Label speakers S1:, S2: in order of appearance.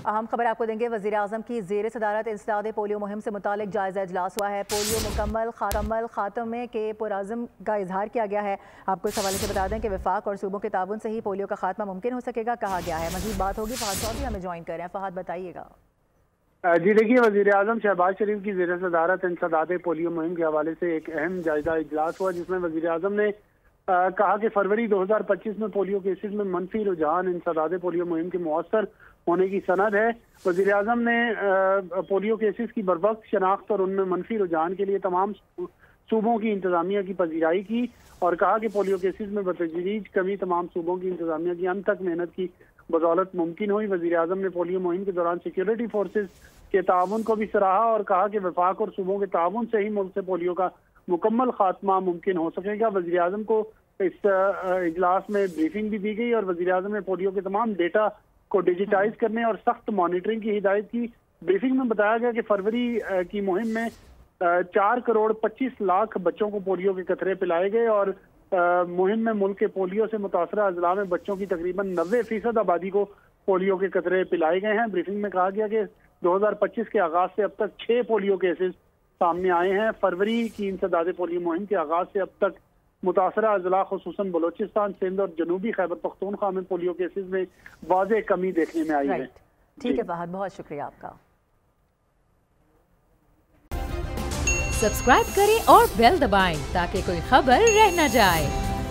S1: اہم خبر آپ کو دیں گے، وزیراعظم کی زیر صدارت انسداد پولیو مہم سے متعلق جائزہ اجلاس ہوا ہے۔ پولیو مکمل خاتمے کے پرعزم کا اظہار کیا گیا ہے۔ آپ کو اس حوالے سے بتا دیں کہ وفاق اور صوبوں کے تعاون سے ہی پولیو کا خاتمہ ممکن ہو سکے گا، کہا گیا ہے۔ مزید بات ہوگی، فہد چودھری ہمیں جوائن کر رہے ہیں۔ فہد بتائیے گا۔
S2: جی دیکھیے، وزیراعظم شہباز شریف کی زیر صدارت انسداد پولیو مہم کے حوالے سے ایک اہم جائزہ اجلاس ہوا، جس میں وزیراعظم نے کہا کہ فروری 2025 میں پولیو کیسز میں منفی رجحان انسداد پولیو مہم کے مؤثر ہونے کی سند ہے۔ وزیراعظم نے پولیو کیسز کی بروقت شناخت اور ان میں منفی رجحان کے لیے تمام صوبوں کی انتظامیہ کی پذیرائی کی اور کہا کہ پولیو کیسز میں بتدریج کمی تمام صوبوں کی انتظامیہ کی انت تک محنت کی بدولت ممکن ہوئی۔ وزیراعظم نے پولیو مہم کے دوران سیکیورٹی فورسز کے تعاون کو بھی سراہا اور کہا کہ وفاق اور صوبوں کے تعاون سے ہی ملک سے پولیو کا مکمل خاتمہ ممکن ہو سکے گا۔ وزیراعظم کو اس اجلاس میں بریفنگ بھی دی گئی اور وزیراعظم نے پولیو کے تمام ڈیٹا کو ڈیجیٹائز کرنے اور سخت مانیٹرنگ کی ہدایت کی۔ بریفنگ میں بتایا گیا کہ فروری کی مہم میں 4 کروڑ 25 لاکھ بچوں کو پولیو کے قطرے پلائے گئے اور مہم میں ملک کے پولیو سے متاثرہ اضلاع میں بچوں کی تقریباً 90% آبادی کو پولیو کے قطرے پلائے گئے ہیں۔ بریفنگ میں کہا گیا کہ 2025 کے آغاز سے اب تک 6 پولیو کیسز سامنے آئے ہیں۔ فروری کی انسداد پولیو مہم کے آغاز سے اب تک متاثرہ اضلاع خصوصاً بلوچستان، سندھ اور جنوبی خیبر پختونخوا میں پولیو کیسز میں واضح کمی دیکھنے میں آئی ہے۔
S1: ٹھیک ہے فہد، بہت شکریہ آپ کا۔
S3: سبسکرائب کریں اور بیل دبائیں تاکہ کوئی خبر رہ نہ جائے۔